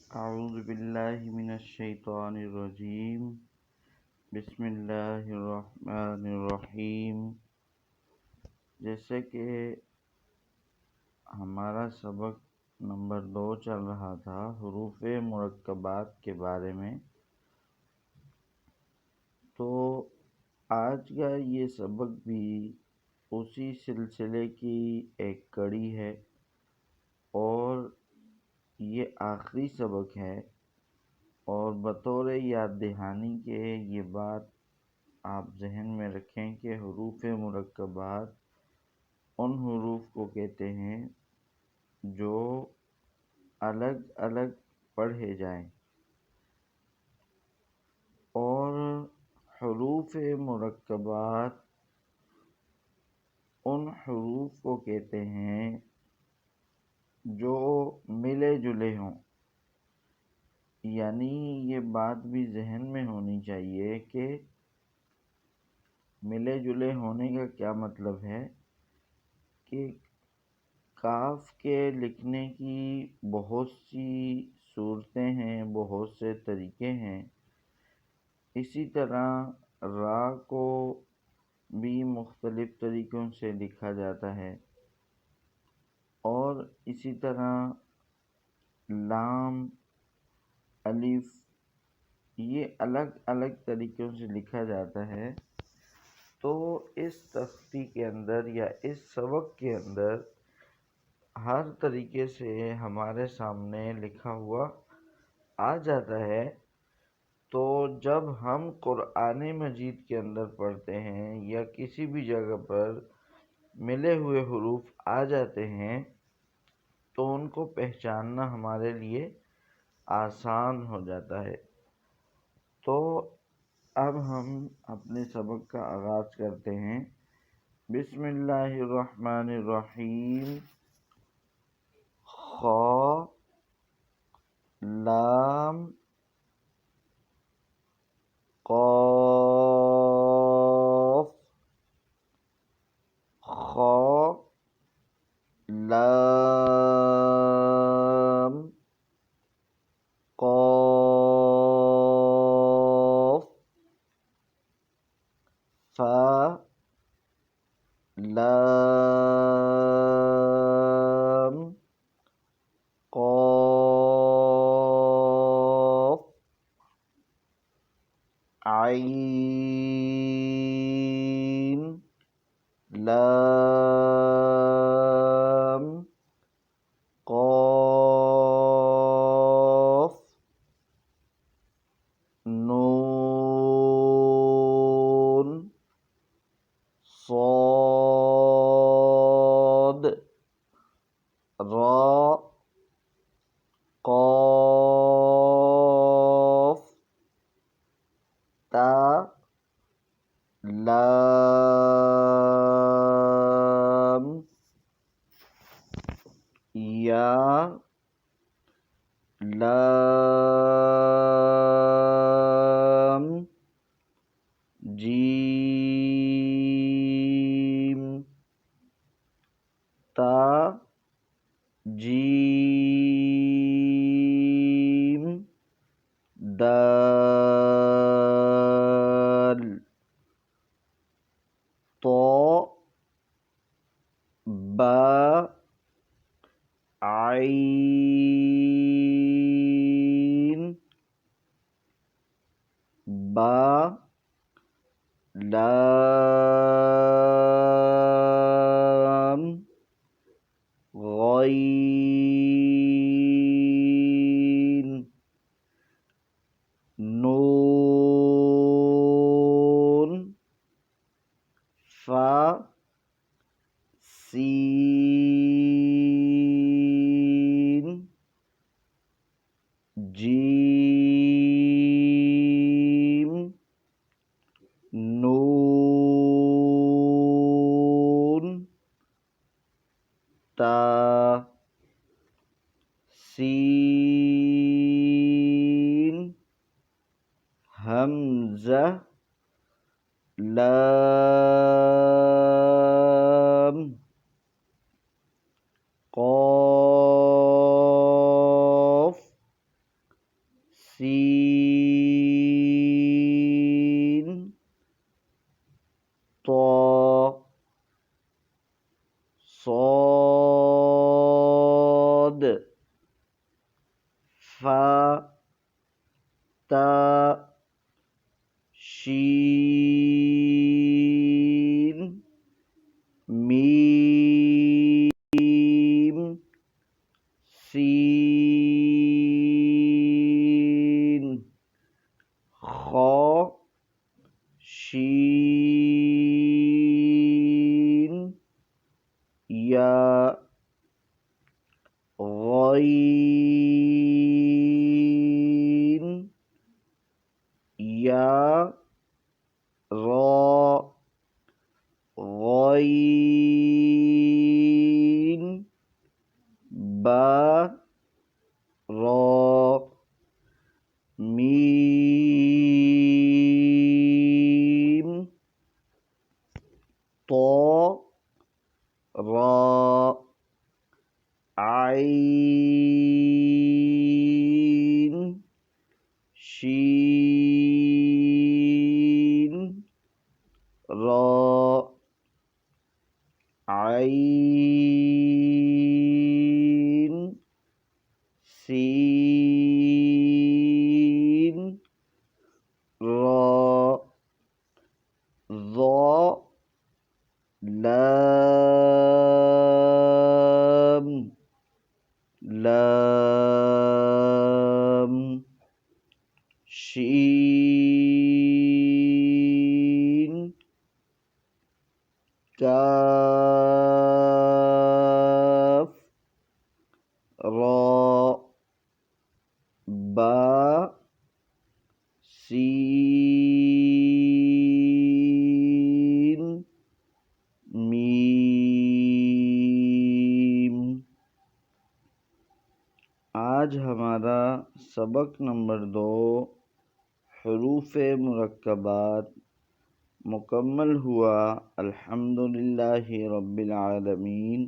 अऊज़ु बिल्लाहि मिनश्शैतानिर्रजीम। बिस्मिल्लाहिर्रहमानिर्रहीम। जैसे कि हमारा सबक नंबर 2 चल रहा था हुरूफ़ मुरक्कबात के बारे में, तो आज का ये सबक भी उसी सिलसिले की एक कड़ी है और ये आखिरी सबक है। और बतौर याद दहानी के ये बात आप जहन में रखें कि हुरूफ़ मुरक्कबात उन हुरूफ को कहते हैं जो अलग अलग पढ़े जाएं, और हुरूफ़ मुरक्कबात उन हुरूफ को कहते हैं जो मिले जुले हों। यानी ये बात भी जहन में होनी चाहिए कि मिले जुले होने का क्या मतलब है कि काफ के लिखने की बहुत सी सूरतें हैं, बहुत से तरीके हैं। इसी तरह रा को भी मुख्तलिफ तरीक़ों से लिखा जाता है और इसी तरह लाम, अलिफ, ये अलग अलग तरीक़ों से लिखा जाता है। तो इस तख्ती के अंदर या इस सबक के अंदर हर तरीके से हमारे सामने लिखा हुआ आ जाता है। तो जब हम कुरान मजीद के अंदर पढ़ते हैं या किसी भी जगह पर मिले हुए हुरूफ आ जाते हैं तो उनको पहचानना हमारे लिए आसान हो जाता है। तो अब हम अपने सबक का आगाज़ करते हैं। बिस्मिल्लाहिर्रहमानिर्रहीम। खा, लाम, क़ाफ़, खा, लाम, क़ाफ़, फा, लाम, क़ाफ़, आइन, लाम, क़ाफ़, नून, صاد، را، قاف، تا، لام، या، लाम, जीम, ता, जीम, दाल, तो, बा, आइन, बा, लाम, गईन, नून, फा, सीन, जीम, नून, ता, सीन, हमज़ा, लाम, क़ाफ़, صاد فا تا شين ميم سين خا شين يا غين يا را غين با را ميم طا را عين شين را عين سين را ضا لام لام شين كاف را با سين मीम। आज हमारा सबक नंबर 2 हरूफ मुरक्कबात मुकम्मल हुआ। अल्हम्दुलिल्लाहि रब्बिल आलमीन।